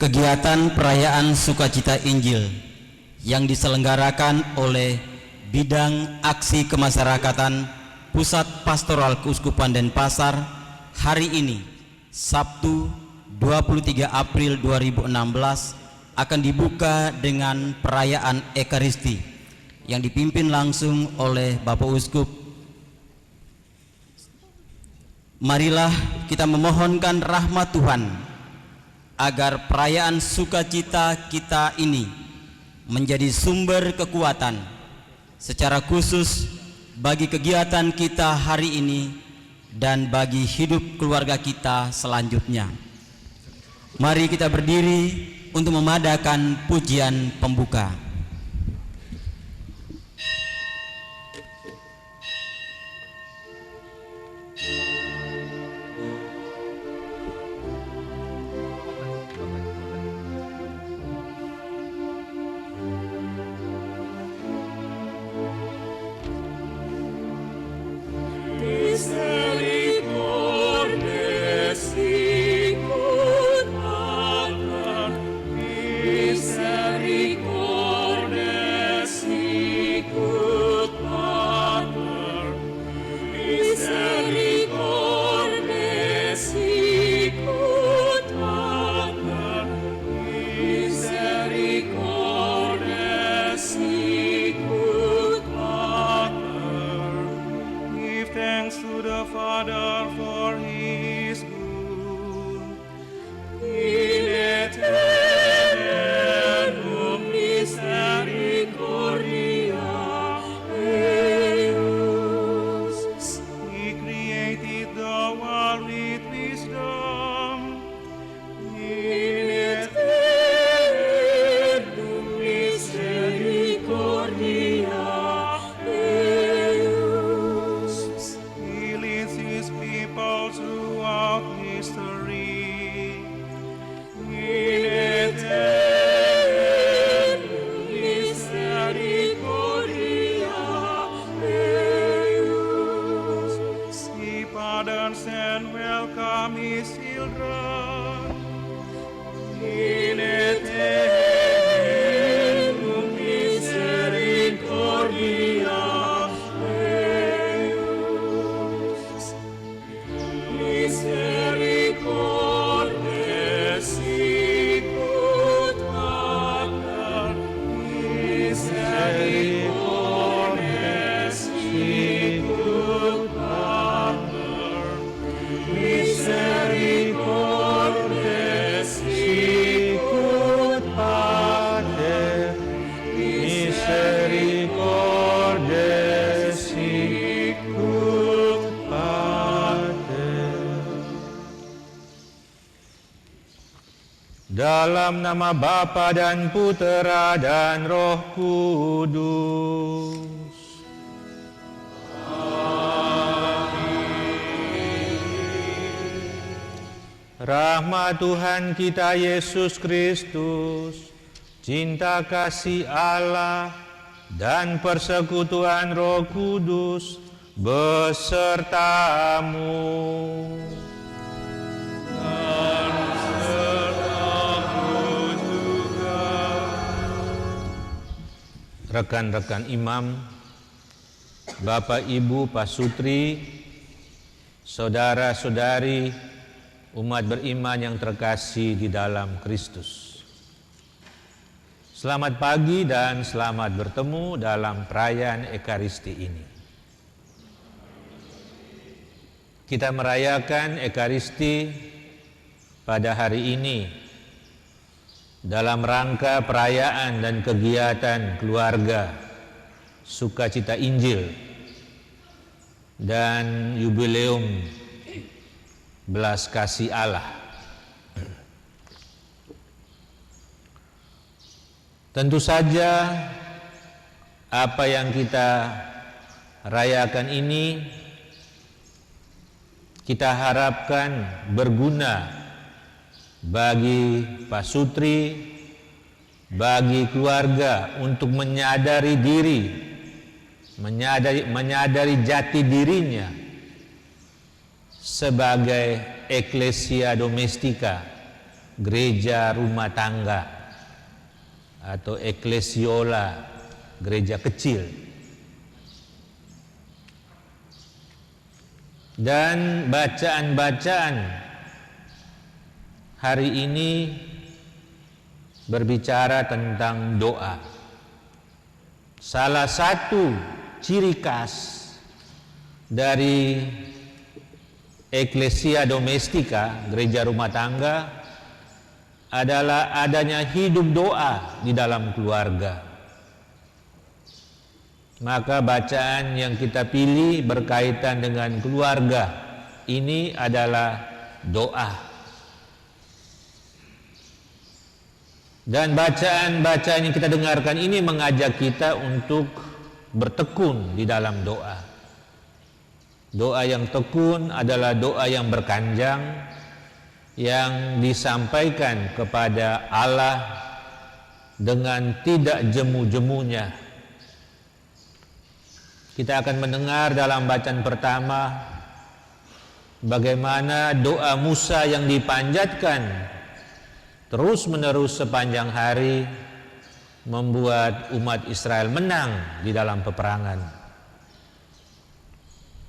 kegiatan perayaan Sukacita Injil yang diselenggarakan oleh Bidang Aksi Kemasyarakatan Pusat Pastoral Keuskupan Denpasar hari ini, Sabtu 23 April 2016, akan dibuka dengan perayaan Ekaristi yang dipimpin langsung oleh Bapak Uskup. Marilah kita memohonkan rahmat Tuhan agar perayaan sukacita kita ini menjadi sumber kekuatan secara khusus bagi kegiatan kita hari ini dan bagi hidup keluarga kita selanjutnya. Mari kita berdiri untuk memadakan pujian pembuka. Dalam nama Bapa dan Putera dan Roh Kudus. Rahmat Tuhan kita Yesus Kristus, cinta kasih Allah, dan persekutuan Roh Kudus besertamu. Rekan-rekan imam, Bapak Ibu Pasutri, saudara-saudari, umat beriman yang terkasih di dalam Kristus. Selamat pagi dan selamat bertemu dalam perayaan Ekaristi ini. Kita merayakan Ekaristi pada hari ini dalam rangka perayaan dan kegiatan keluarga Sukacita Injil dan Yubileum Belas Kasih Allah. Tentu saja apa yang kita rayakan ini kita harapkan berguna bagi pasutri, bagi keluarga untuk menyadari diri, menyadari jati dirinya sebagai eklesia domestika gereja rumah tangga atau eklesiola, gereja kecil. Dan bacaan-bacaan hari ini berbicara tentang doa. Salah satu ciri khas dari eklesia domestika, gereja rumah tangga, adalah adanya hidup doa di dalam keluarga. Maka bacaan yang kita pilih berkaitan dengan keluarga ini adalah doa. Dan bacaan-bacaan yang kita dengarkan ini mengajak kita untuk bertekun di dalam doa. Doa yang tekun adalah doa yang berkanjang, yang disampaikan kepada Allah dengan tidak jemu-jemunya. Kita akan mendengar dalam bacaan pertama bagaimana doa Musa yang dipanjatkan terus-menerus sepanjang hari membuat umat Israel menang di dalam peperangan.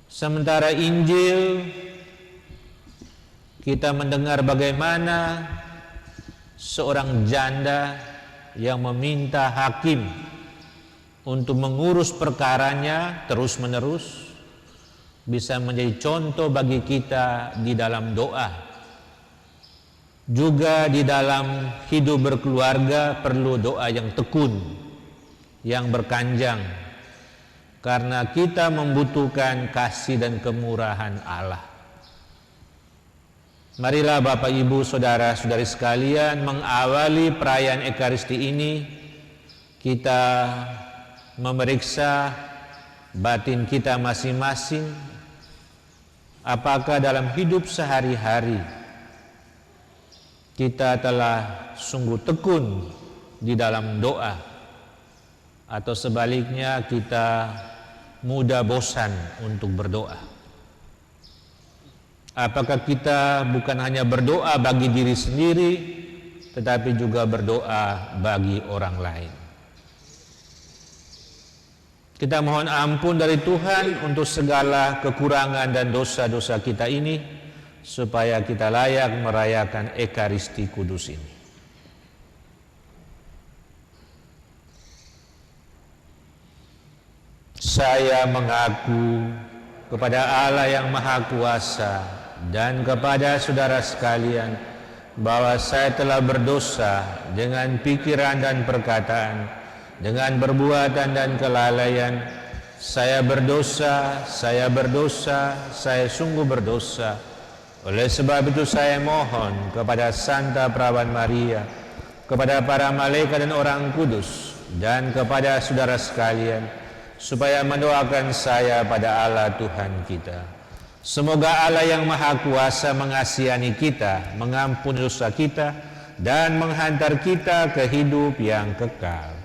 Sementara Injil kita mendengar bagaimana seorang janda yang meminta hakim untuk mengurus perkaranya terus-menerus bisa menjadi contoh bagi kita di dalam doa. Juga di dalam hidup berkeluarga perlu doa yang tekun, yang berkanjang, karena kita membutuhkan kasih dan kemurahan Allah. Marilah Bapak Ibu Saudara-saudari sekalian, mengawali perayaan Ekaristi ini kita memeriksa batin kita masing-masing, apakah dalam hidup sehari-hari kita telah sungguh tekun di dalam doa, atau sebaliknya kita mudah bosan untuk berdoa. Apakah kita bukan hanya berdoa bagi diri sendiri, tetapi juga berdoa bagi orang lain. Kita mohon ampun dari Tuhan untuk segala kekurangan dan dosa-dosa kita ini, supaya kita layak merayakan Ekaristi Kudus ini. Saya mengaku kepada Allah yang Maha Kuasa dan kepada saudara sekalian bahwa saya telah berdosa dengan pikiran dan perkataan, dengan perbuatan dan kelalaian. Saya berdosa, saya sungguh berdosa. Oleh sebab itu saya mohon kepada Santa Perawan Maria, kepada para malaikat dan orang kudus, dan kepada saudara sekalian, supaya mendoakan saya pada Allah Tuhan kita. Semoga Allah yang Maha Kuasa mengasihani kita, mengampuni dosa kita, dan menghantar kita ke hidup yang kekal.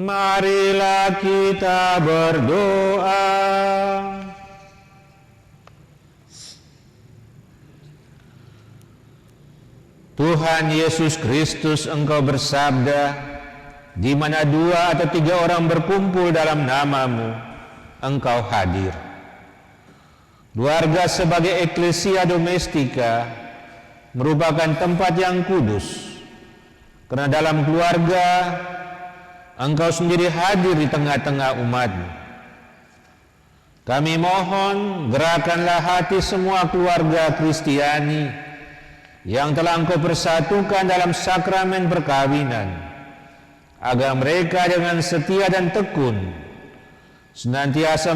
Marilah kita berdoa. Tuhan Yesus Kristus, Engkau bersabda, di mana 2 atau 3 orang berkumpul dalam nama-Mu, Engkau hadir. Keluarga sebagai eklesia domestika merupakan tempat yang kudus, karena dalam keluarga Engkau sendiri hadir di tengah-tengah umat-Mu. Kami mohon, gerakanlah hati semua keluarga Kristiani yang telah Engkau persatukan dalam sakramen perkawinan, agar mereka dengan setia dan tekun senantiasa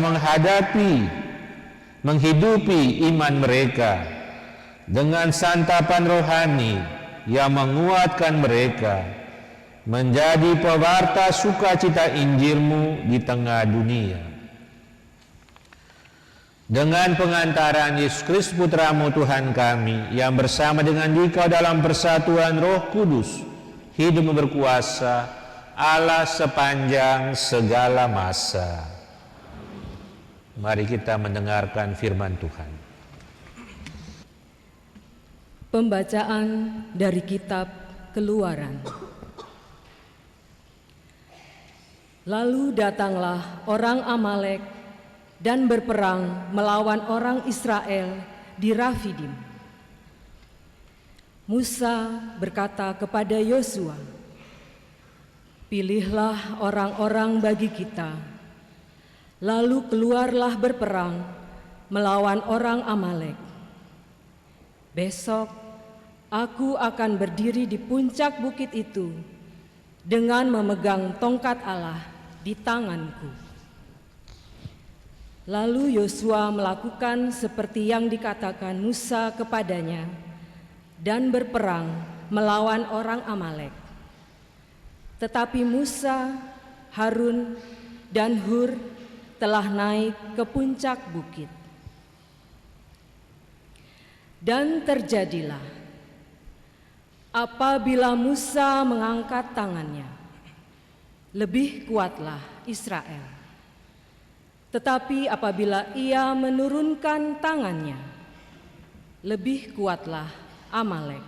menghidupi iman mereka dengan santapan rohani yang menguatkan mereka menjadi pewarta sukacita Injil-Mu di tengah dunia. Dengan pengantaran Yesus Kristus Putra-Mu Tuhan kami, yang bersama dengan Dikau dalam persatuan Roh Kudus, hidup berkuasa Allah sepanjang segala masa. Mari kita mendengarkan firman Tuhan. Pembacaan dari kitab Keluaran. Lalu datanglah orang Amalek dan berperang melawan orang Israel di Rafidim. Musa berkata kepada Yosua, "Pilihlah orang-orang bagi kita, lalu keluarlah berperang melawan orang Amalek. Besok aku akan berdiri di puncak bukit itu dengan memegang tongkat Allah di tanganku." Lalu Yosua melakukan seperti yang dikatakan Musa kepadanya dan berperang melawan orang Amalek. Tetapi Musa, Harun, dan Hur telah naik ke puncak bukit. Dan terjadilah, apabila Musa mengangkat tangannya, lebih kuatlah Israel. Tetapi apabila ia menurunkan tangannya, lebih kuatlah Amalek.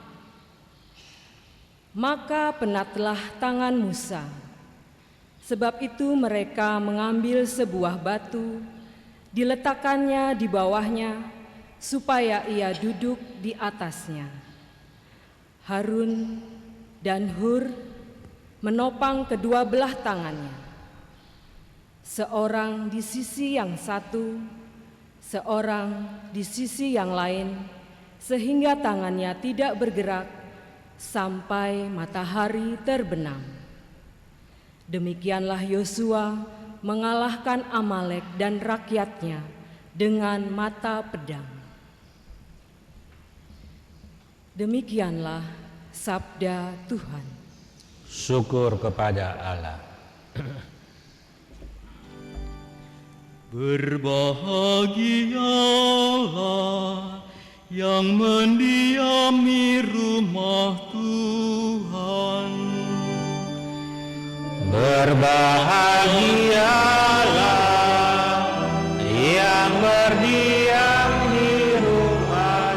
Maka penatlah tangan Musa. Sebab itu mereka mengambil sebuah batu, diletakkannya di bawahnya, supaya ia duduk di atasnya. Harun dan Hur menopang kedua belah tangannya, seorang di sisi yang satu, seorang di sisi yang lain, sehingga tangannya tidak bergerak sampai matahari terbenam. Demikianlah Yosua mengalahkan Amalek dan rakyatnya dengan mata pedang. Demikianlah sabda Tuhan. Syukur kepada Allah. Berbahagialah yang mendiami rumah Tuhan. Berbahagialah yang berdiam di rumah Tuhan.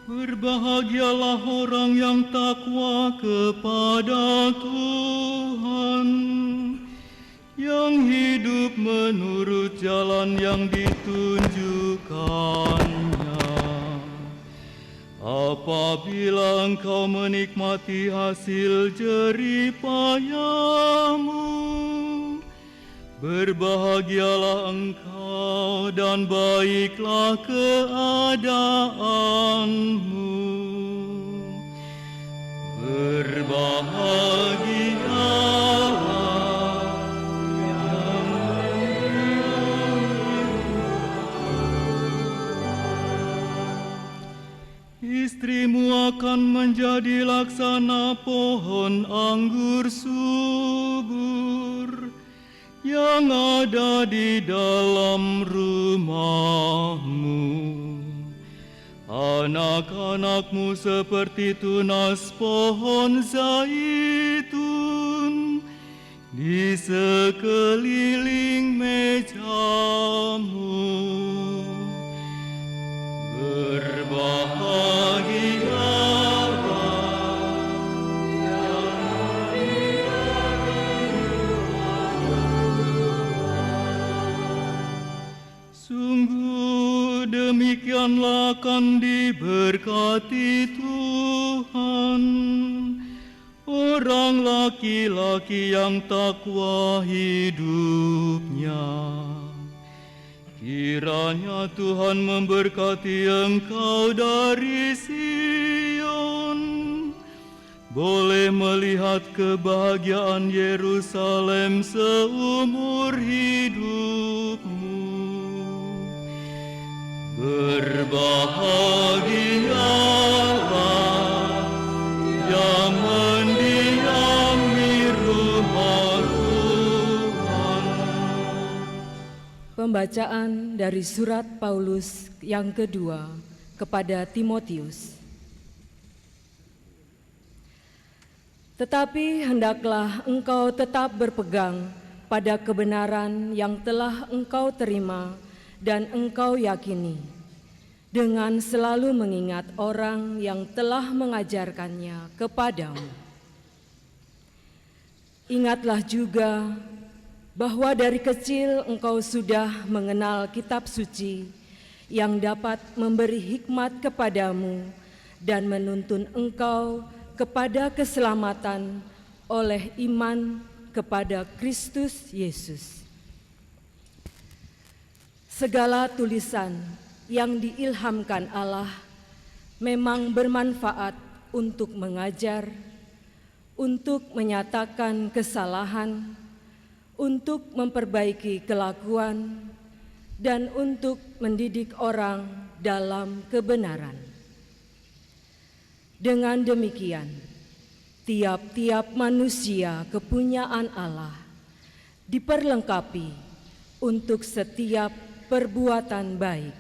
Berbahagialah orang yang takwa kepada Tuhan, yang hidup menurut jalan yang ditunjukkannya. Apabila engkau menikmati hasil jerih payahmu, berbahagialah engkau dan baiklah keadaanmu. Berbahagialah istrimu akan menjadi laksana pohon anggur subur yang ada di dalam rumahmu. Anak-anak anakmu seperti tunas pohon zaitun di sekeliling mejamu. Berbahagialah yang sungguh demikianlah akan diberkati Tuhan orang laki-laki yang takwa hidupnya. Kiranya Tuhan memberkati engkau dari Sion, boleh melihat kebahagiaan Yerusalem seumur hidupmu. Berbahagialah yang mendiami rumah Tuhan. Pembacaan dari surat Paulus yang kedua kepada Timotius. Tetapi hendaklah engkau tetap berpegang pada kebenaran yang telah engkau terima dan engkau yakini, dengan selalu mengingat orang yang telah mengajarkannya kepadamu. Ingatlah juga bahwa dari kecil engkau sudah mengenal kitab suci yang dapat memberi hikmat kepadamu dan menuntun engkau kepada keselamatan oleh iman kepada Kristus Yesus. Segala tulisan yang diilhamkan Allah memang bermanfaat untuk mengajar, untuk menyatakan kesalahan, untuk memperbaiki kelakuan, dan untuk mendidik orang dalam kebenaran. Dengan demikian, tiap-tiap manusia kepunyaan Allah diperlengkapi untuk setiap perbuatan baik.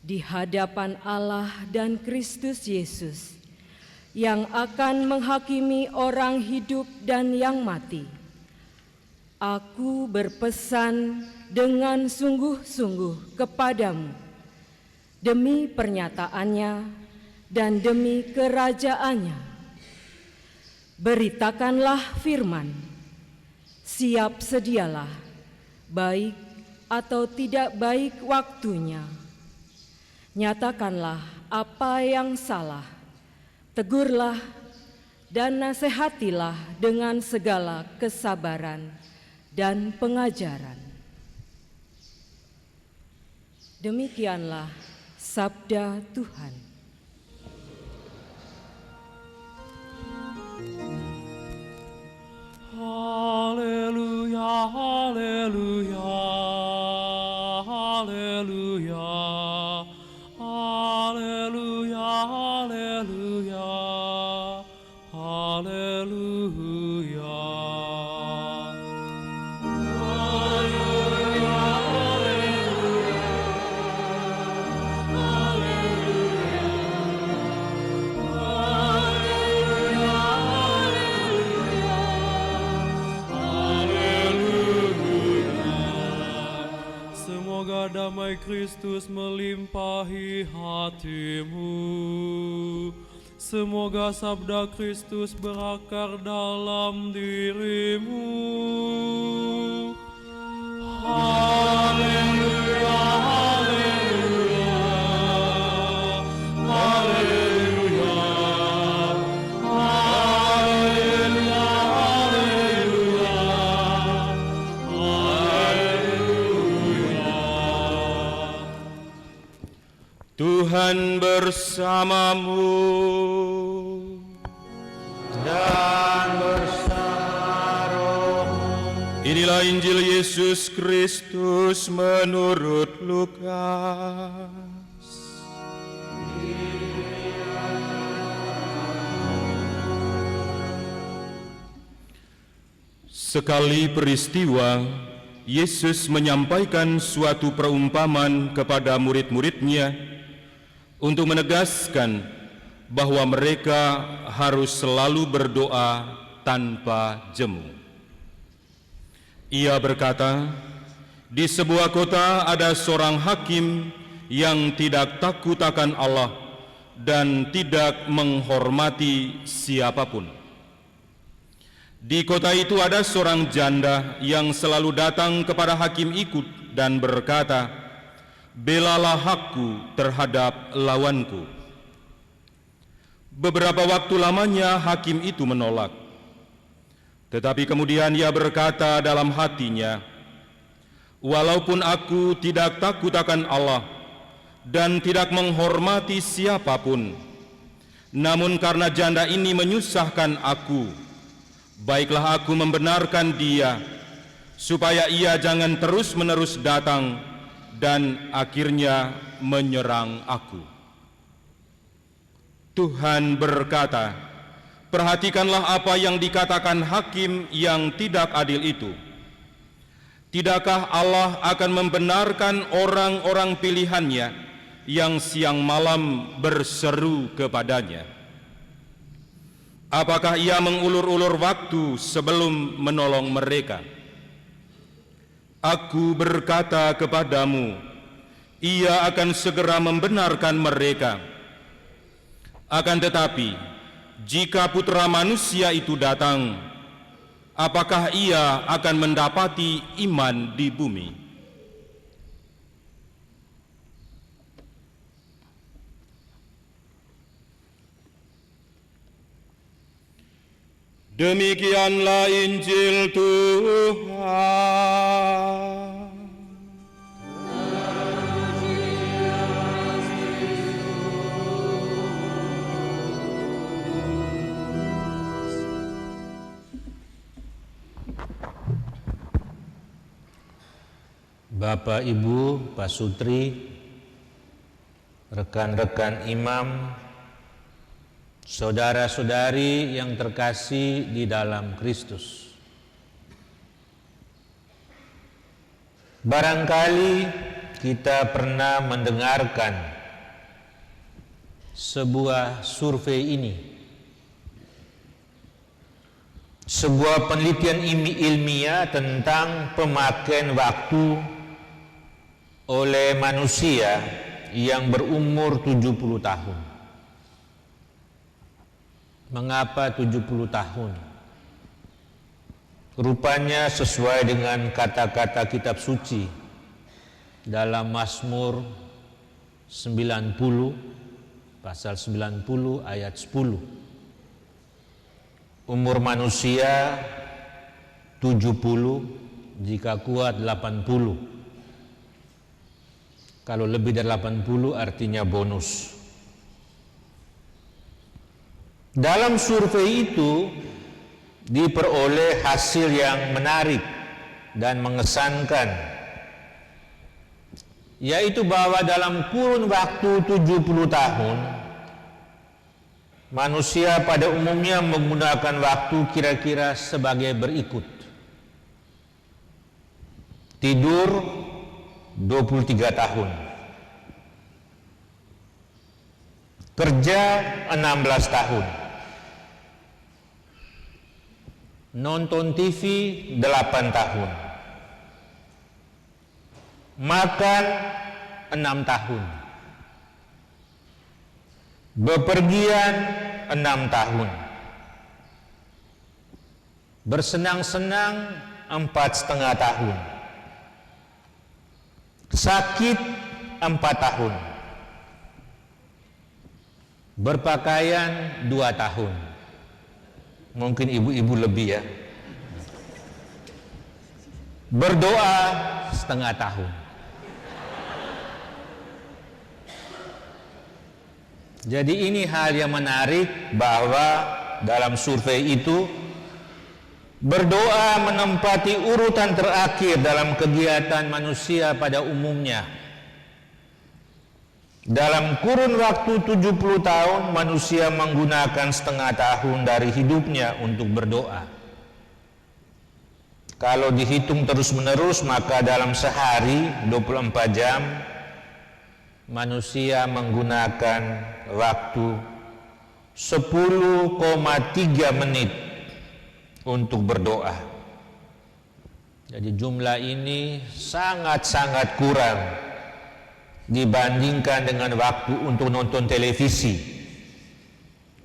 Di hadapan Allah dan Kristus Yesus yang akan menghakimi orang hidup dan yang mati, aku berpesan dengan sungguh-sungguh kepadamu demi pernyataannya dan demi kerajaannya. Beritakanlah firman, siap sedialah, baik atau tidak baik waktunya. Nyatakanlah apa yang salah, tegurlah dan nasihatilah dengan segala kesabaran dan pengajaran. Demikianlah sabda Tuhan. Haleluya, haleluya, haleluya, haleluya, haleluya, haleluya. Semoga damai Kristus melimpahi hatimu. Semoga sabda Kristus berakar dalam dirimu. Haleluya, haleluya, haleluya, haleluya, haleluya. Tuhan bersamamu dan bersama rohmu. Inilah Injil Yesus Kristus menurut Lukas. Sekali peristiwa, Yesus menyampaikan suatu perumpamaan kepada murid-muridnya untuk menegaskan bahwa mereka harus selalu berdoa tanpa jemu. Ia berkata, "Di sebuah kota ada seorang hakim yang tidak takut akan Allah dan tidak menghormati siapapun. Di kota itu ada seorang janda yang selalu datang kepada hakim ikut dan berkata, 'Belalah hakku terhadap lawanku.' Beberapa waktu lamanya hakim itu menolak. Tetapi kemudian ia berkata dalam hatinya, 'Walaupun aku tidak takut akan Allah dan tidak menghormati siapapun, namun karena janda ini menyusahkan aku, baiklah aku membenarkan dia, supaya ia jangan terus-menerus datang dan akhirnya menyerang aku.'" Tuhan berkata, "Perhatikanlah apa yang dikatakan hakim yang tidak adil itu. Tidakkah Allah akan membenarkan orang-orang pilihannya yang siang malam berseru kepadanya? Apakah ia mengulur-ulur waktu sebelum menolong mereka? Aku berkata kepadamu, ia akan segera membenarkan mereka. Akan tetapi, jika Putra Manusia itu datang, apakah ia akan mendapati iman di bumi?" Demikianlah Injil Tuhan. Bapak, Ibu, Pak Sutri, rekan-rekan imam, saudara-saudari yang terkasih di dalam Kristus. Barangkali kita pernah mendengarkan sebuah survei ini, sebuah penelitian ilmiah tentang pemakaian waktu oleh manusia yang berumur 70 tahun. Mengapa 70 tahun? Rupanya sesuai dengan kata-kata kitab suci dalam Mazmur 90 pasal 90 ayat 10. Umur manusia 70, jika kuat 80. Kalau lebih dari 80 artinya bonus. Dalam survei itu diperoleh hasil yang menarik dan mengesankan, yaitu bahwa dalam kurun waktu 70 tahun, manusia pada umumnya menggunakan waktu kira-kira sebagai berikut. Tidur 23 tahun, kerja 16 tahun, nonton TV 8 tahun, makan 6 tahun, bepergian 6 tahun, bersenang-senang 4,5 tahun, sakit 4 tahun, berpakaian 2 tahun. Mungkin ibu-ibu lebih ya. Berdoa 1/2 tahun. Jadi ini hal yang menarik bahwa dalam survei itu berdoa menempati urutan terakhir dalam kegiatan manusia pada umumnya. Dalam kurun waktu 70 tahun, manusia menggunakan 1/2 tahun dari hidupnya untuk berdoa. Kalau dihitung terus-menerus, maka dalam sehari 24 jam, manusia menggunakan waktu 10,3 menit untuk berdoa. Jadi jumlah ini sangat-sangat kurang dibandingkan dengan waktu untuk nonton televisi.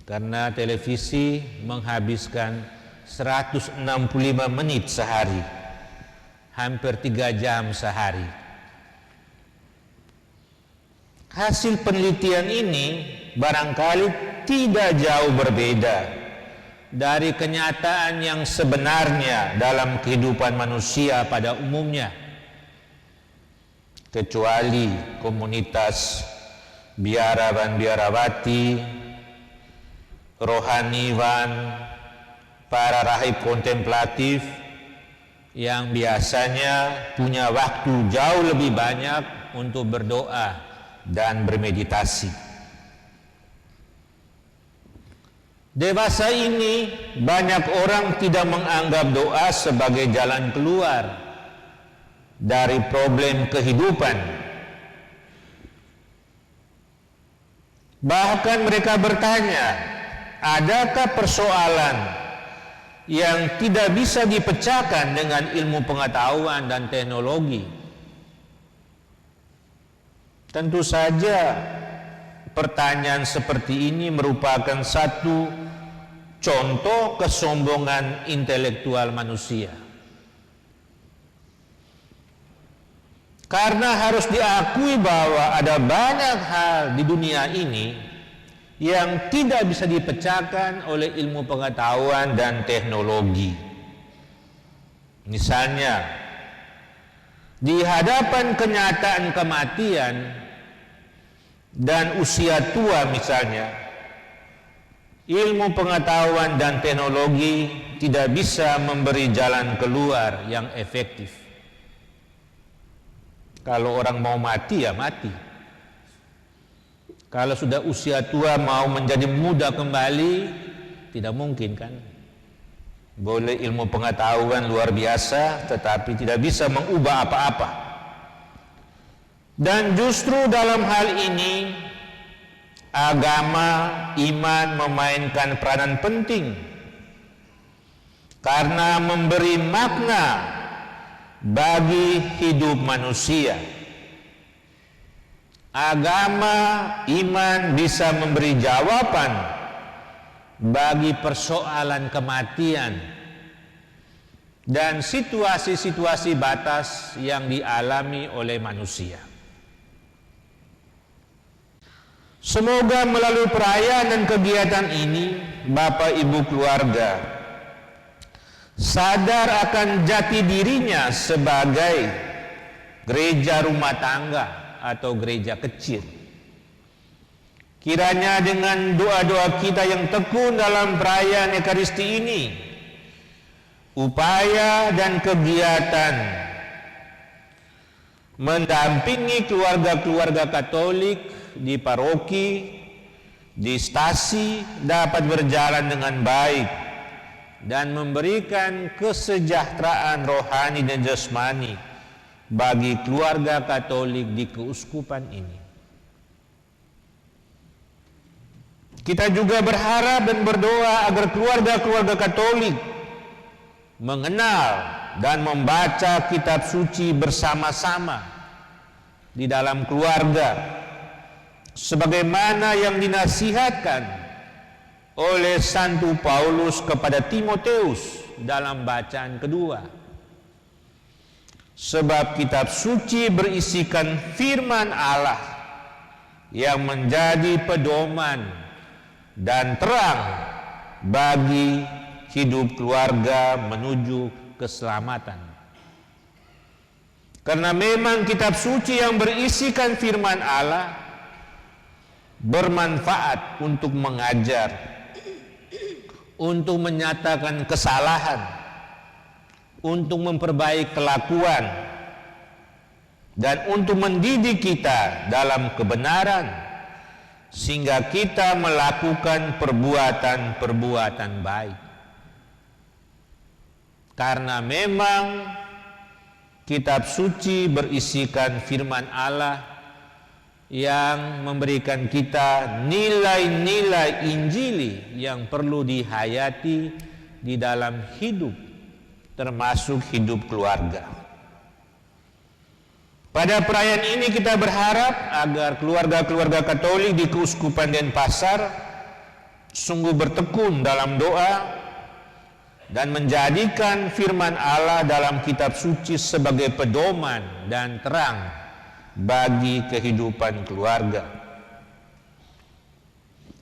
Karena televisi menghabiskan 165 menit sehari, hampir 3 jam sehari. Hasil penelitian ini barangkali tidak jauh berbeda dari kenyataan yang sebenarnya dalam kehidupan manusia pada umumnya, kecuali komunitas biarawan biarawati, rohaniwan, para rahib kontemplatif yang biasanya punya waktu jauh lebih banyak untuk berdoa dan bermeditasi. Dewasa ini banyak orang tidak menganggap doa sebagai jalan keluar dari problem kehidupan. Bahkan mereka bertanya, adakah persoalan yang tidak bisa dipecahkan dengan ilmu pengetahuan dan teknologi? Tentu saja pertanyaan seperti ini merupakan satu contoh kesombongan intelektual manusia. Karena harus diakui bahwa ada banyak hal di dunia ini yang tidak bisa dipecahkan oleh ilmu pengetahuan dan teknologi. Misalnya, di hadapan kenyataan kematian dan usia tua misalnya, ilmu pengetahuan dan teknologi tidak bisa memberi jalan keluar yang efektif. Kalau orang mau mati ya mati. Kalau sudah usia tua mau menjadi muda kembali, tidak mungkin kan? Boleh ilmu pengetahuan luar biasa, tetapi tidak bisa mengubah apa-apa. Dan justru dalam hal ini agama, iman memainkan peranan penting karena memberi makna bagi hidup manusia. Agama, iman bisa memberi jawaban bagi persoalan kematian dan situasi-situasi batas yang dialami oleh manusia. Semoga melalui perayaan dan kegiatan ini, Bapak Ibu keluarga sadar akan jati dirinya sebagai gereja rumah tangga atau gereja kecil. Kiranya dengan doa-doa kita yang tekun dalam perayaan Ekaristi ini, upaya dan kegiatan mendampingi keluarga-keluarga Katolik di paroki, di stasi dapat berjalan dengan baik dan memberikan kesejahteraan rohani dan jasmani bagi keluarga Katolik di keuskupan ini. Kita juga berharap dan berdoa agar keluarga-keluarga Katolik mengenal dan membaca kitab suci bersama-sama di dalam keluarga, sebagaimana yang dinasihatkan oleh Santo Paulus kepada Timoteus dalam bacaan kedua. Sebab kitab suci berisikan firman Allah yang menjadi pedoman dan terang bagi hidup keluarga menuju keselamatan. Karena memang kitab suci yang berisikan firman Allah bermanfaat untuk mengajar, untuk menyatakan kesalahan, untuk memperbaiki kelakuan, dan untuk mendidik kita dalam kebenaran, sehingga kita melakukan perbuatan-perbuatan baik. Karena memang kitab suci berisikan firman Allah yang memberikan kita nilai-nilai Injili yang perlu dihayati di dalam hidup, termasuk hidup keluarga. Pada perayaan ini kita berharap agar keluarga-keluarga Katolik di Keuskupan Denpasar sungguh bertekun dalam doa dan menjadikan firman Allah dalam kitab suci sebagai pedoman dan terang bagi kehidupan keluarga.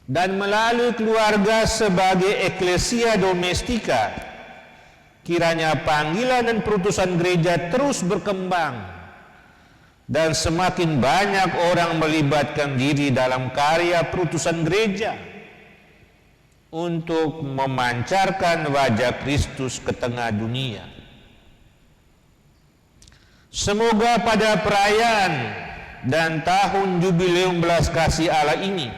Dan melalui keluarga sebagai eklesia domestika, kiranya panggilan dan perutusan gereja terus berkembang dan semakin banyak orang melibatkan diri dalam karya perutusan gereja untuk memancarkan wajah Kristus ke tengah dunia. Semoga pada perayaan dan tahun jubileum belas kasih Allah ini,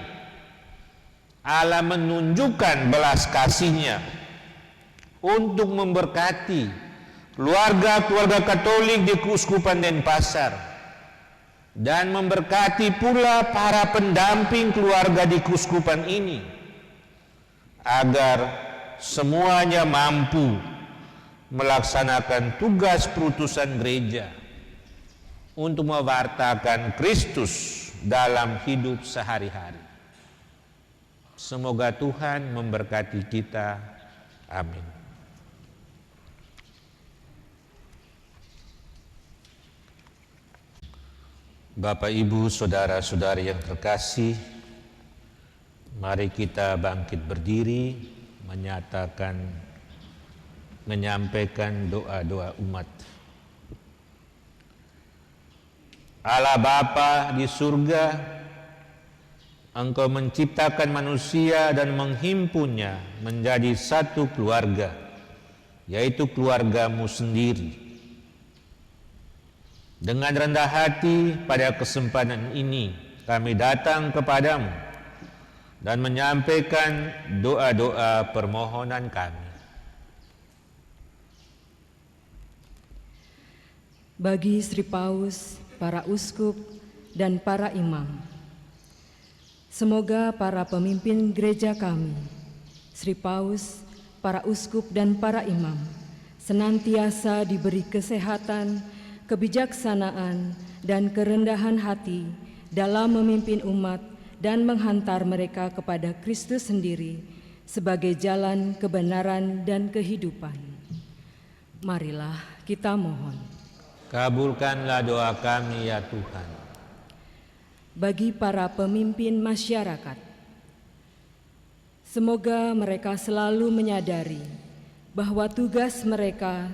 Allah menunjukkan belas kasih-Nya untuk memberkati keluarga-keluarga Katolik di Keuskupan Denpasar dan memberkati pula para pendamping keluarga di keuskupan ini agar semuanya mampu melaksanakan tugas perutusan gereja untuk mewartakan Kristus dalam hidup sehari-hari. Semoga Tuhan memberkati kita. Amin. Bapak, Ibu, saudara-saudari yang terkasih, mari kita bangkit berdiri menyampaikan doa-doa umat. Allah Bapa di surga, Engkau menciptakan manusia dan menghimpunnya menjadi satu keluarga, yaitu keluarga-Mu sendiri. Dengan rendah hati pada kesempatan ini kami datang kepadamu dan menyampaikan doa-doa permohonan kami. Bagi Sri Paus, para uskup, dan para imam, semoga para pemimpin gereja kami, Sri Paus, para uskup, dan para imam, senantiasa diberi kesehatan, kebijaksanaan, dan kerendahan hati dalam memimpin umat dan menghantar mereka kepada Kristus sendiri sebagai jalan kebenaran dan kehidupan. Marilah kita mohon. Kabulkanlah doa kami ya Tuhan. Bagi para pemimpin masyarakat, semoga mereka selalu menyadari bahwa tugas mereka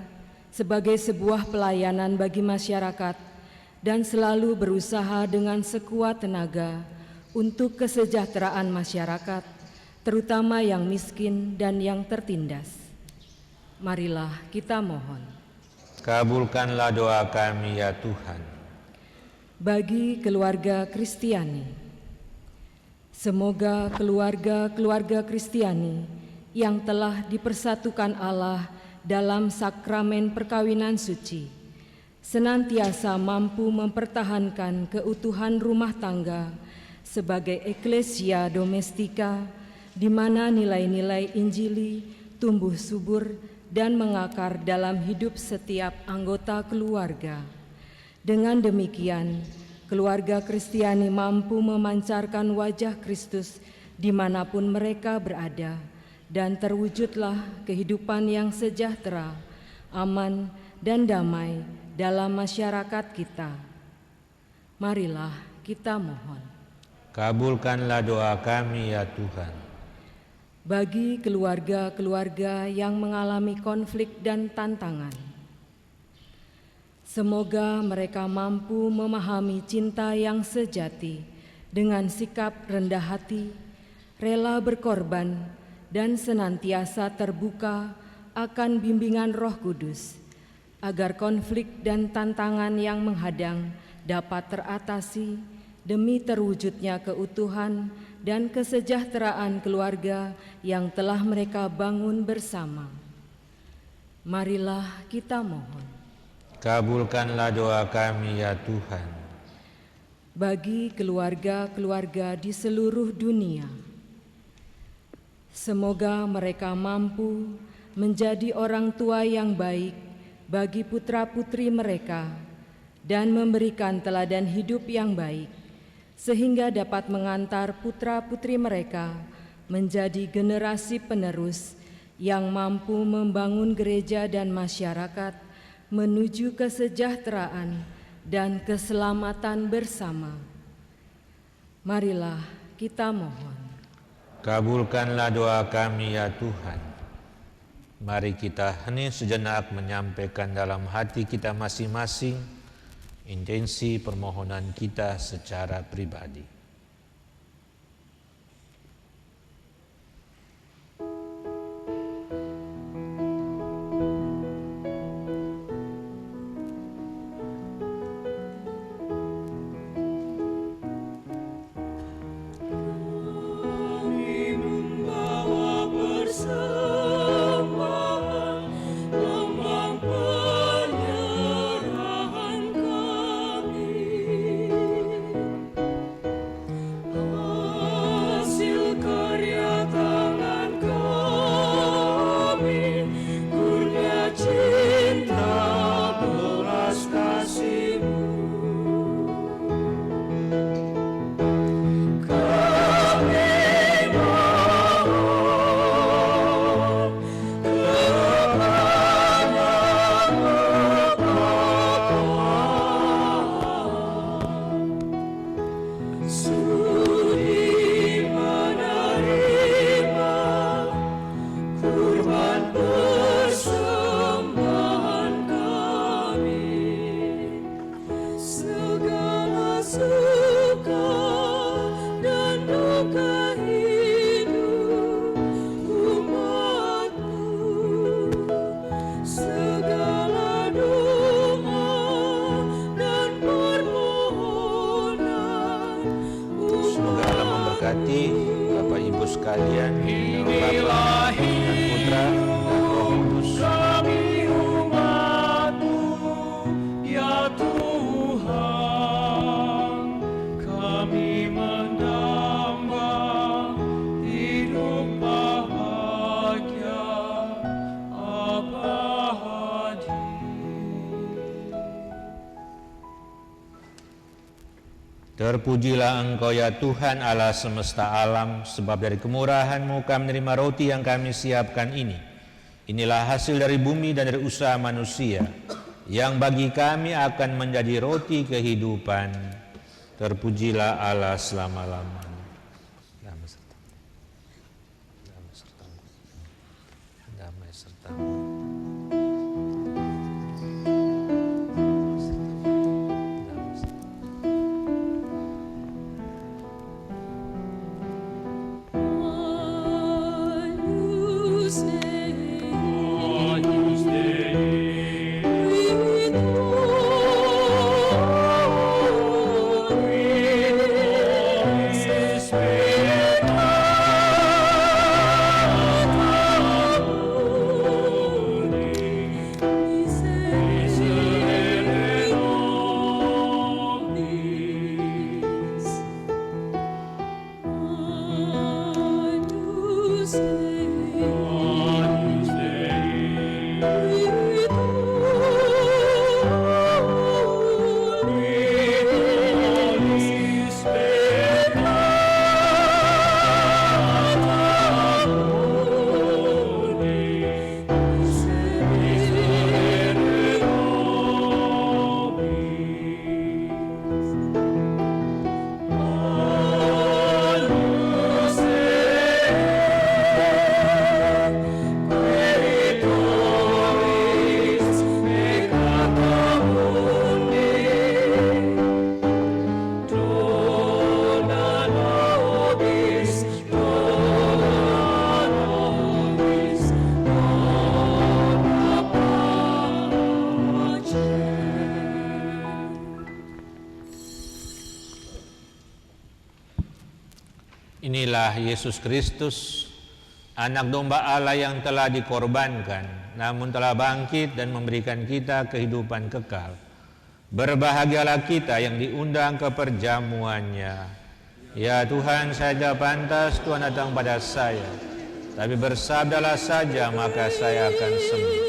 sebagai sebuah pelayanan bagi masyarakat dan selalu berusaha dengan sekuat tenaga untuk kesejahteraan masyarakat, terutama yang miskin dan yang tertindas. Marilah kita mohon. Kabulkanlah doa kami ya Tuhan. Bagi keluarga Kristiani, semoga keluarga-keluarga Kristiani yang telah dipersatukan Allah dalam sakramen perkawinan suci senantiasa mampu mempertahankan keutuhan rumah tangga sebagai eklesia domestika di mana nilai-nilai Injili tumbuh subur dan mengakar dalam hidup setiap anggota keluarga. Dengan demikian, keluarga Kristiani mampu memancarkan wajah Kristus dimanapun mereka berada, dan terwujudlah kehidupan yang sejahtera, aman, dan damai dalam masyarakat kita. Marilah kita mohon. Kabulkanlah doa kami ya Tuhan. Bagi keluarga-keluarga yang mengalami konflik dan tantangan, semoga mereka mampu memahami cinta yang sejati dengan sikap rendah hati, rela berkorban, dan senantiasa terbuka akan bimbingan Roh Kudus, agar konflik dan tantangan yang menghadang dapat teratasi demi terwujudnya keutuhan dan kesejahteraan keluarga yang telah mereka bangun bersama. Marilah kita mohon. Kabulkanlah doa kami ya Tuhan. bagi keluarga-keluarga di seluruh dunia. Semoga mereka mampu menjadi orang tua yang baik bagi putra-putri mereka dan memberikan teladan hidup yang baik, sehingga dapat mengantar putra-putri mereka menjadi generasi penerus yang mampu membangun gereja dan masyarakat menuju kesejahteraan dan keselamatan bersama. Marilah kita mohon. Kabulkanlah doa kami ya Tuhan. Mari kita hening sejenak menyampaikan dalam hati kita masing-masing intensi permohonan kita secara pribadi. Bapak Ibu sekalian, Bapa dan Putra dan Roh Kudus. Kami umat-Mu, ya Tuhan, kami mendamba hidup bahagia abadi. Terpujilah Engkau ya Tuhan Allah semesta alam, sebab dari kemurahan-Mu kami menerima roti yang kami siapkan ini. Inilah hasil dari bumi dan dari usaha manusia, yang bagi kami akan menjadi roti kehidupan. Terpujilah Allah selama-lamanya. Damai serta-Mu. Damai serta-Mu. Damai serta-Mu. Inilah Yesus Kristus, anak domba Allah yang telah dikorbankan, namun telah bangkit dan memberikan kita kehidupan kekal. Berbahagialah kita yang diundang ke perjamuannya. Ya Tuhan, saya tidak pantas Tuhan datang pada saya, tapi bersabdalah saja maka saya akan sembuh.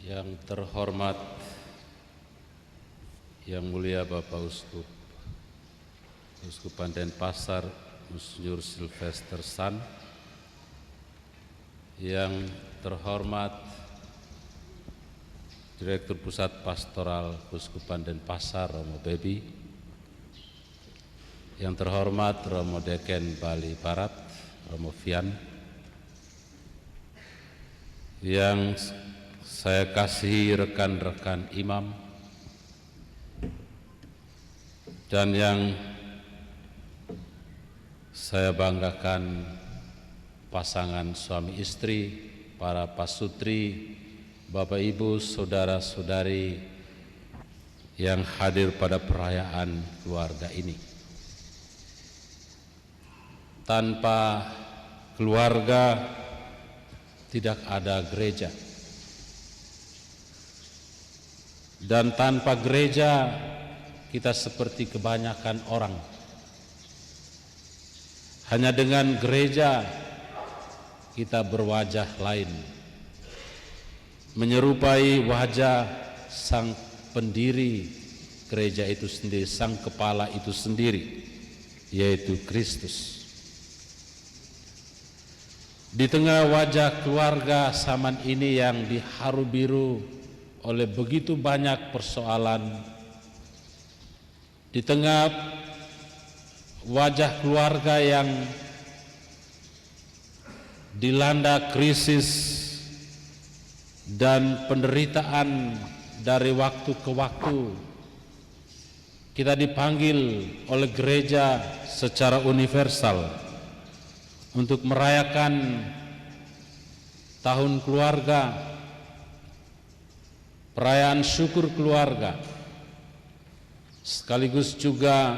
Yang terhormat, yang mulia Bapak Uskupan Denpasar, Monsinyur Sylvester San, yang terhormat Direktur Pusat Pastoral Uskupan Denpasar, Romo Bebi, yang terhormat Romo Deken Bali Barat, Romo Fian, yang saya kasihi rekan-rekan imam, dan yang saya banggakan pasangan suami istri, para pasutri, Bapak Ibu, saudara-saudari yang hadir pada perayaan keluarga ini. Tanpa keluarga tidak ada gereja. Dan tanpa gereja kita seperti kebanyakan orang. Hanya dengan gereja kita berwajah lain, menyerupai wajah sang pendiri gereja itu sendiri, sang kepala itu sendiri, yaitu Kristus. Di tengah wajah keluarga zaman ini yang diharu biru oleh begitu banyak persoalan, di tengah wajah keluarga yang dilanda krisis dan penderitaan dari waktu ke waktu, kita dipanggil oleh gereja secara universal untuk merayakan tahun keluarga, perayaan syukur keluarga, sekaligus juga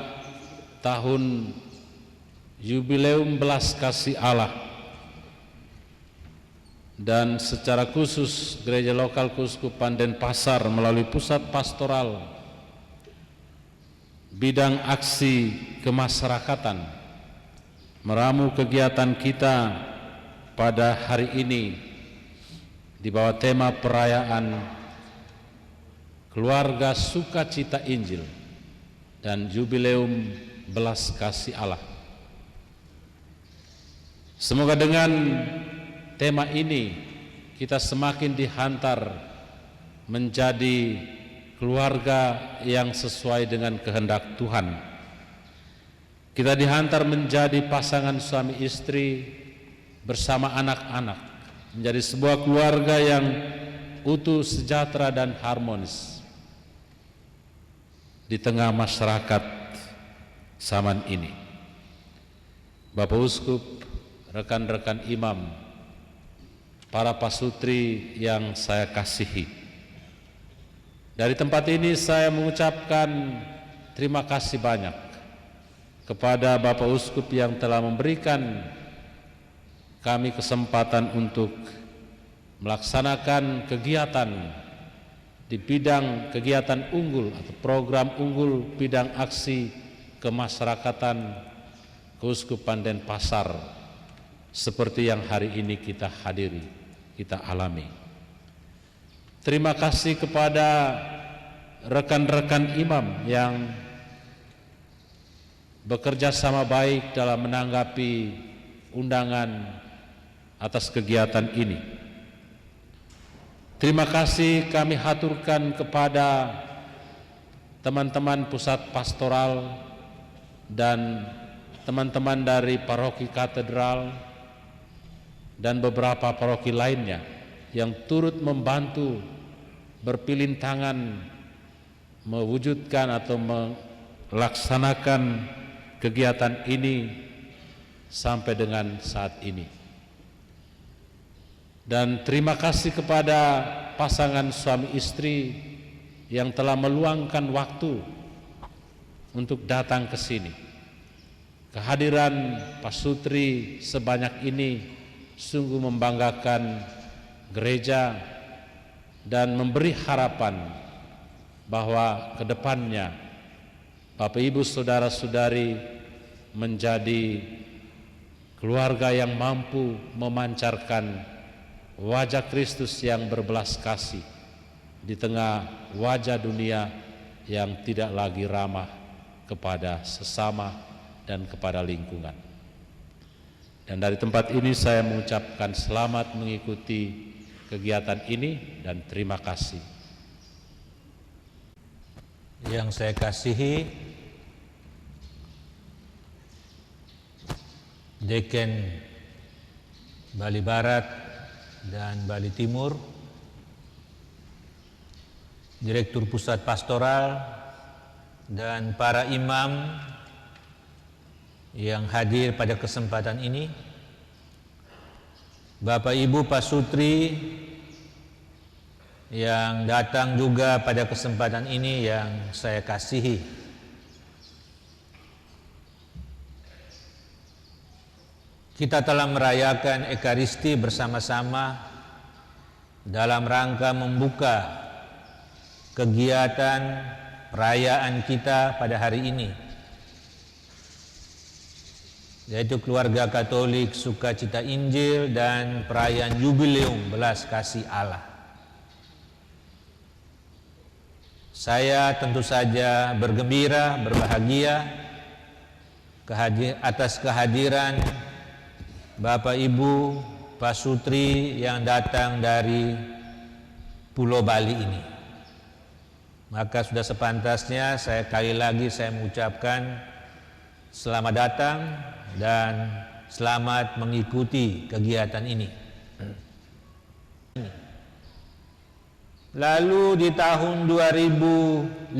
tahun yubileum belas kasih Allah. Dan secara khusus Gereja Lokal Keuskupan Denpasar melalui Pusat Pastoral Bidang Aksi Kemasyarakatan meramu kegiatan kita pada hari ini di bawah tema perayaan Keluarga Sukacita Injil dan Jubileum Belas Kasih Allah. Semoga dengan tema ini kita semakin dihantar menjadi keluarga yang sesuai dengan kehendak Tuhan. Kita dihantar menjadi pasangan suami istri bersama anak-anak, menjadi sebuah keluarga yang utuh, sejahtera dan harmonis di tengah masyarakat zaman ini. Bapak Uskup, rekan-rekan imam, para pasutri yang saya kasihi, dari tempat ini saya mengucapkan terima kasih banyak kepada Bapak Uskup yang telah memberikan kami kesempatan untuk melaksanakan kegiatan di bidang kegiatan unggul atau program unggul bidang aksi kemasyarakatan Keuskupan Denpasar seperti yang hari ini kita hadiri, kita alami. Terima kasih kepada rekan-rekan imam yang bekerja sama baik dalam menanggapi undangan atas kegiatan ini. Terima kasih kami haturkan kepada teman-teman pusat pastoral dan teman-teman dari paroki katedral dan beberapa paroki lainnya yang turut membantu berpilintangan mewujudkan atau melaksanakan kegiatan ini sampai dengan saat ini. Dan terima kasih kepada pasangan suami istri yang telah meluangkan waktu untuk datang ke sini. Kehadiran Pak Sutri sebanyak ini sungguh membanggakan gereja dan memberi harapan bahwa ke depannya Bapak Ibu saudara-saudari menjadi keluarga yang mampu memancarkan wajah Kristus yang berbelas kasih di tengah wajah dunia yang tidak lagi ramah kepada sesama dan kepada lingkungan. Dan dari tempat ini saya mengucapkan selamat mengikuti kegiatan ini dan terima kasih. Yang saya kasihi Deken Bali Barat dan Bali Timur, Direktur Pusat Pastoral, dan para imam yang hadir pada kesempatan ini, Bapak Ibu Pak Sutri yang datang juga pada kesempatan ini yang saya kasihi. Kita telah merayakan Ekaristi bersama-sama dalam rangka membuka kegiatan perayaan kita pada hari ini, yaitu Keluarga Katolik Sukacita Injil dan perayaan Jubileum Belas Kasih Allah. Saya tentu saja bergembira, berbahagia atas kehadiran Bapak Ibu Pak Sutri yang datang dari Pulau Bali ini. Maka sudah sepantasnya sekali lagi saya mengucapkan selamat datang dan selamat mengikuti kegiatan ini. Lalu di tahun 2015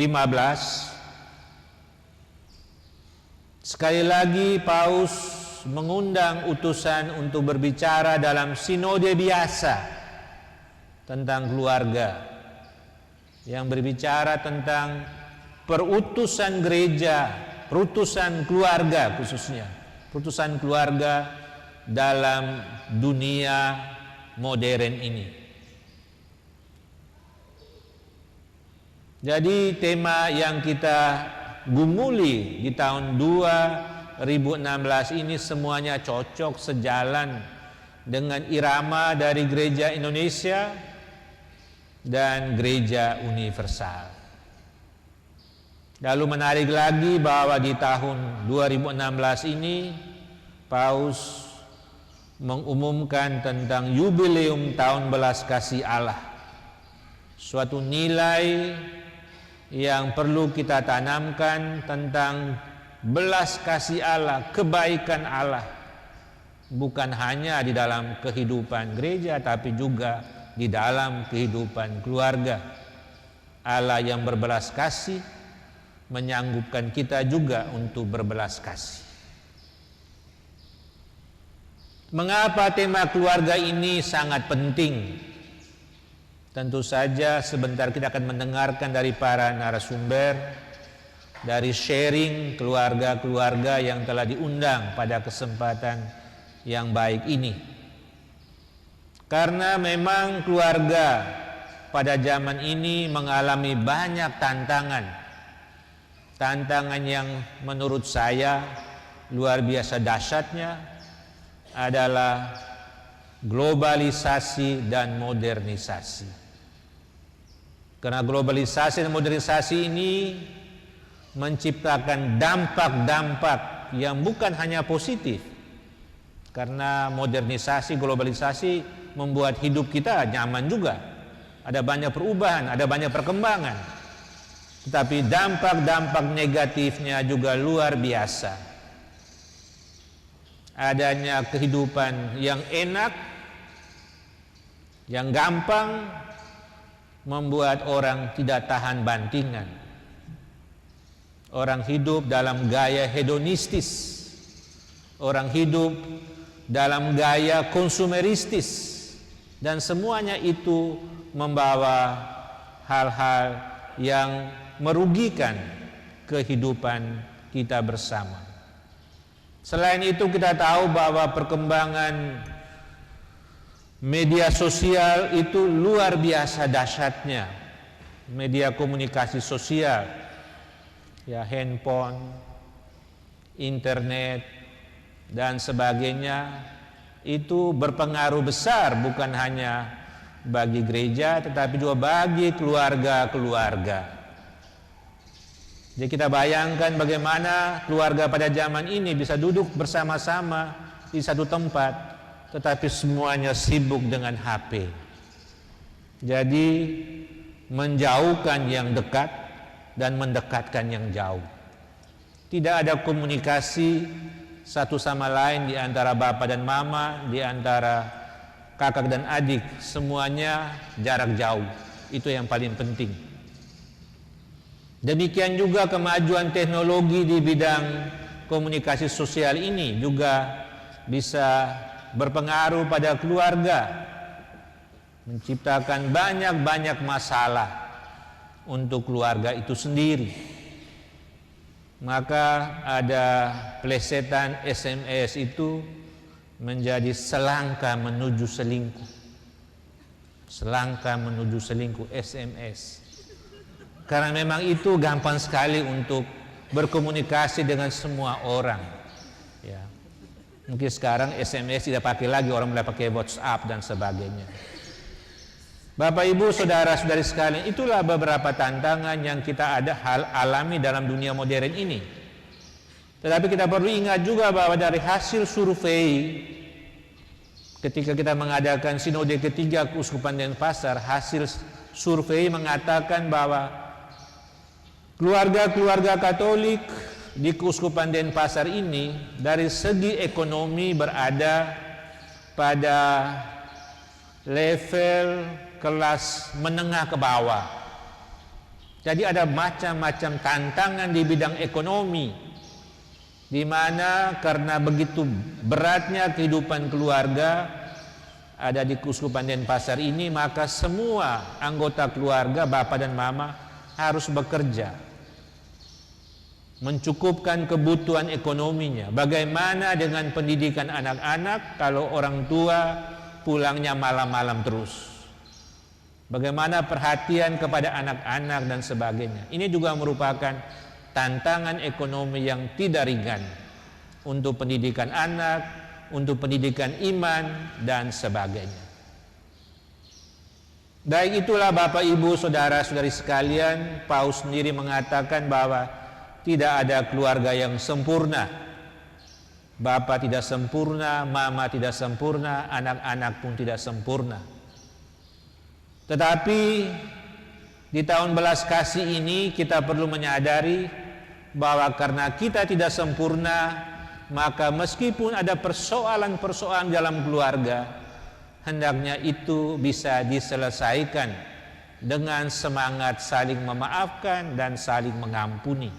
sekali lagi Paus mengundang utusan untuk berbicara dalam sinode biasa tentang keluarga, yang berbicara tentang perutusan gereja, perutusan keluarga khususnya, perutusan keluarga dalam dunia modern ini. Jadi tema yang kita gumuli di tahun 2016 ini semuanya cocok sejalan dengan irama dari Gereja Indonesia dan Gereja Universal. Lalu menarik lagi bahwa di tahun 2016 ini Paus mengumumkan tentang Jubileum Tahun Belas Kasih Allah, suatu nilai yang perlu kita tanamkan tentang belas kasih Allah, kebaikan Allah, bukan hanya di dalam kehidupan gereja tapi juga di dalam kehidupan keluarga. Allah yang berbelas kasih menyanggupkan kita juga untuk berbelas kasih. Mengapa tema keluarga ini sangat penting? Tentu saja sebentar kita akan mendengarkan dari para narasumber, dari sharing keluarga-keluarga yang telah diundang pada kesempatan yang baik ini. Karena memang keluarga pada zaman ini mengalami banyak tantangan. Tantangan yang menurut saya luar biasa dahsyatnya adalah globalisasi dan modernisasi. Karena globalisasi dan modernisasi ini menciptakan dampak-dampak yang bukan hanya positif, Karena modernisasi, globalisasi membuat hidup kita nyaman juga. Ada banyak perubahan, ada banyak perkembangan. Tetapi dampak-dampak negatifnya juga luar biasa. Adanya kehidupan yang enak, yang gampang, membuat orang tidak tahan bantingan. Orang hidup dalam gaya hedonistis. Orang hidup dalam gaya konsumeristis. Dan semuanya itu membawa hal-hal yang merugikan kehidupan kita bersama. Selain itu kita tahu bahwa perkembangan media sosial itu luar biasa dahsyatnya. Media komunikasi sosial, ya, handphone, internet, dan sebagainya, itu berpengaruh besar bukan hanya bagi gereja tetapi juga bagi keluarga-keluarga. Jadi kita bayangkan bagaimana keluarga pada zaman ini bisa duduk bersama-sama di satu tempat, tetapi semuanya sibuk dengan HP. Jadi menjauhkan yang dekat dan mendekatkan yang jauh. Tidak ada komunikasi satu sama lain di antara bapak dan mama, di antara kakak dan adik, semuanya jarak jauh. Itu yang paling penting. Demikian juga kemajuan teknologi di bidang komunikasi sosial ini juga bisa berpengaruh pada keluarga, menciptakan banyak-banyak masalah untuk keluarga itu sendiri. Maka ada plesetan SMS itu menjadi selangkah menuju selingkuh. Selangkah menuju selingkuh, SMS. Karena memang itu gampang sekali untuk berkomunikasi dengan semua orang. Ya. Mungkin sekarang SMS tidak pakai lagi, orang mulai pakai WhatsApp dan sebagainya. Bapak Ibu, saudara-saudari sekalian, itulah beberapa tantangan yang kita alami dalam dunia modern ini. Tetapi kita perlu ingat juga bahwa dari hasil survei ketika kita mengadakan sinode ketiga Keuskupan Denpasar, hasil survei mengatakan bahwa keluarga-keluarga Katolik di Keuskupan Denpasar ini dari segi ekonomi berada pada level kelas menengah ke bawah. Jadi ada macam-macam tantangan di bidang ekonomi, di mana karena begitu beratnya kehidupan keluarga ada di Keuskupan Denpasar ini, maka semua anggota keluarga, bapak dan mama harus bekerja, mencukupkan kebutuhan ekonominya. Bagaimana dengan pendidikan anak-anak kalau orang tua pulangnya malam-malam terus? Bagaimana perhatian kepada anak-anak dan sebagainya? Ini juga merupakan tantangan ekonomi yang tidak ringan untuk pendidikan anak, untuk pendidikan iman dan sebagainya. Baik, itulah Bapak Ibu saudara-saudari sekalian, Paus sendiri mengatakan bahwa tidak ada keluarga yang sempurna. Bapak tidak sempurna, mama tidak sempurna, anak-anak pun tidak sempurna. Tetapi di tahun belas kasih ini kita perlu menyadari bahwa karena kita tidak sempurna, maka meskipun ada persoalan-persoalan dalam keluarga, hendaknya itu bisa diselesaikan dengan semangat saling memaafkan dan saling mengampuni.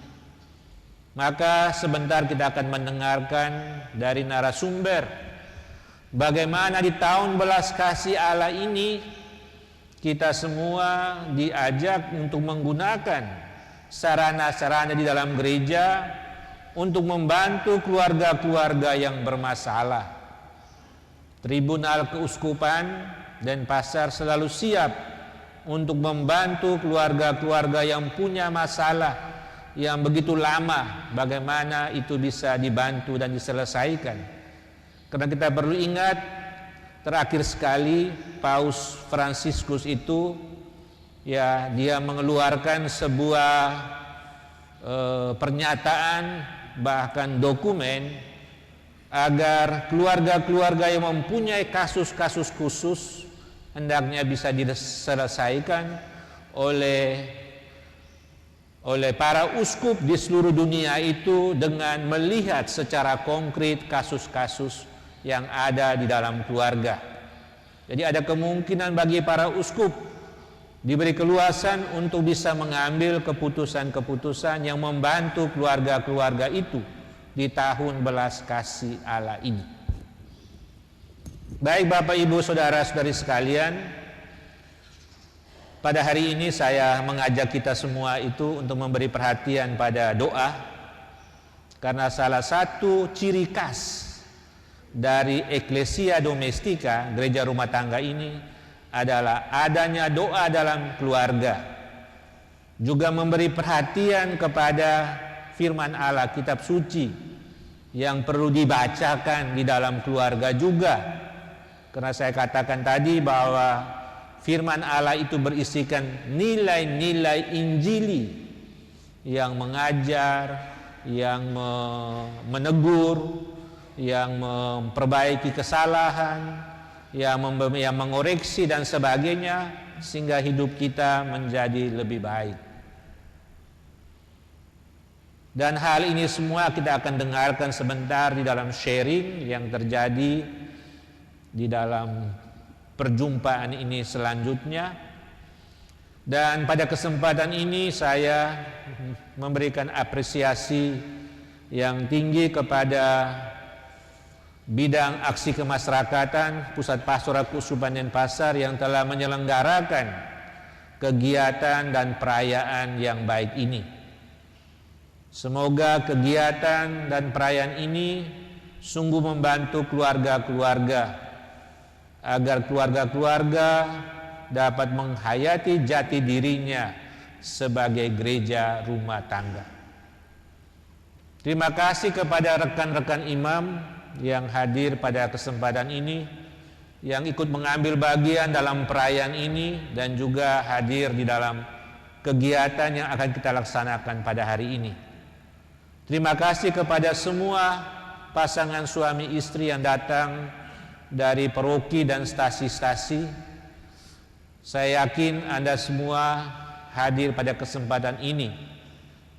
Maka sebentar kita akan mendengarkan dari narasumber bagaimana di tahun belas kasih Allah ini kita semua diajak untuk menggunakan sarana-sarana di dalam gereja untuk membantu keluarga-keluarga yang bermasalah. Tribunal Keuskupan Denpasar selalu siap untuk membantu keluarga-keluarga yang punya masalah yang begitu lama, bagaimana itu bisa dibantu dan diselesaikan. Karena kita perlu ingat, terakhir sekali Paus Fransiskus itu ya dia mengeluarkan sebuah pernyataan, bahkan dokumen agar keluarga-keluarga yang mempunyai kasus-kasus khusus hendaknya bisa diselesaikan oleh para uskup di seluruh dunia itu dengan melihat secara konkret kasus-kasus yang ada di dalam keluarga. Jadi ada kemungkinan bagi para uskup diberi keluasan untuk bisa mengambil keputusan-keputusan yang membantu keluarga-keluarga itu di tahun belas kasih Allah ini. Baik Bapak Ibu Saudara-saudari sekalian, pada hari ini saya mengajak kita semua itu untuk memberi perhatian pada doa, karena salah satu ciri khas dari Ecclesia Domestika, gereja rumah tangga ini, adalah adanya doa dalam keluarga. Juga memberi perhatian kepada firman Allah, kitab suci yang perlu dibacakan di dalam keluarga juga. Karena saya katakan tadi bahwa firman Allah itu berisikan nilai-nilai Injili yang mengajar, yang menegur, yang memperbaiki kesalahan, yang mengoreksi dan sebagainya, sehingga hidup kita menjadi lebih baik. Dan hal ini semua kita akan dengarkan sebentar di dalam sharing yang terjadi di dalam perjumpaan ini selanjutnya. Dan pada kesempatan ini saya memberikan apresiasi yang tinggi kepada bidang aksi kemasyarakatan Pusat Pastoral Keuskupan Denpasar yang telah menyelenggarakan kegiatan dan perayaan yang baik ini. Semoga kegiatan dan perayaan ini sungguh membantu keluarga-keluarga agar keluarga-keluarga dapat menghayati jati dirinya sebagai gereja rumah tangga. Terima kasih kepada rekan-rekan imam yang hadir pada kesempatan ini, yang ikut mengambil bagian dalam perayaan ini dan juga hadir di dalam kegiatan yang akan kita laksanakan pada hari ini. Terima kasih kepada semua pasangan suami istri yang datang dari paroki dan stasi-stasi. Saya yakin Anda semua hadir pada kesempatan ini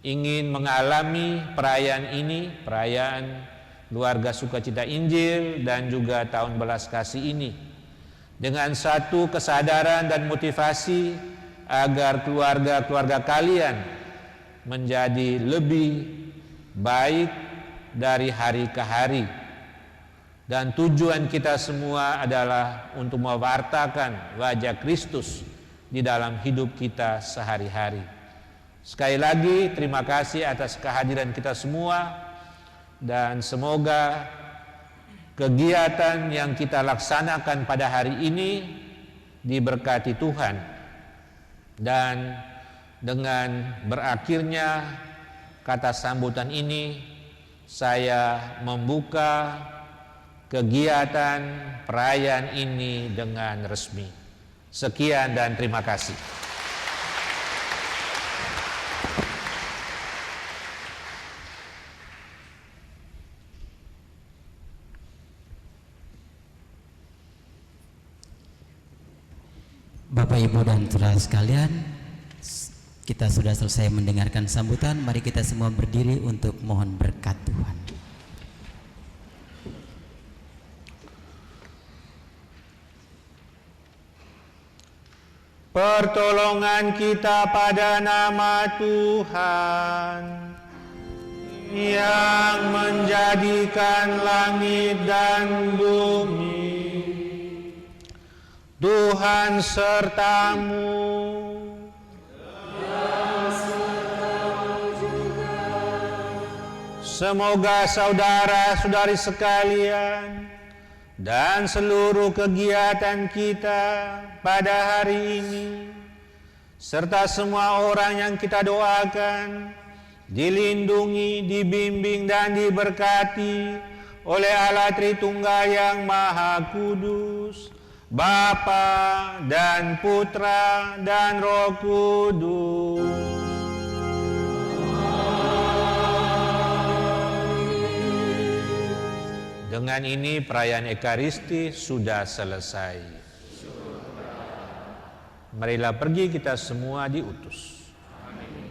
ingin mengalami perayaan ini, perayaan Keluarga Sukacita Injil dan juga tahun belas kasih ini, dengan satu kesadaran dan motivasi agar keluarga-keluarga kalian menjadi lebih baik dari hari ke hari. Dan tujuan kita semua adalah untuk mewartakan wajah Kristus di dalam hidup kita sehari-hari. Sekali lagi terima kasih atas kehadiran kita semua, dan semoga kegiatan yang kita laksanakan pada hari ini diberkati Tuhan. Dan dengan berakhirnya kata sambutan ini, saya membuka kegiatan perayaan ini dengan resmi. Sekian dan terima kasih. Bapak, Ibu, dan saudara sekalian, kita sudah selesai mendengarkan sambutan. Mari kita semua berdiri untuk mohon berkat Tuhan. Pertolongan kita pada nama Tuhan yang menjadikan langit dan bumi. Tuhan sertamu. Semoga saudara-saudari sekalian dan seluruh kegiatan kita pada hari ini, serta semua orang yang kita doakan, dilindungi, dibimbing, dan diberkati oleh Allah Tritunggal yang Maha Kudus, Bapa dan Putra dan Roh Kudus. Dengan ini perayaan Ekaristi sudah selesai. Marilah pergi kita semua diutus. Amin.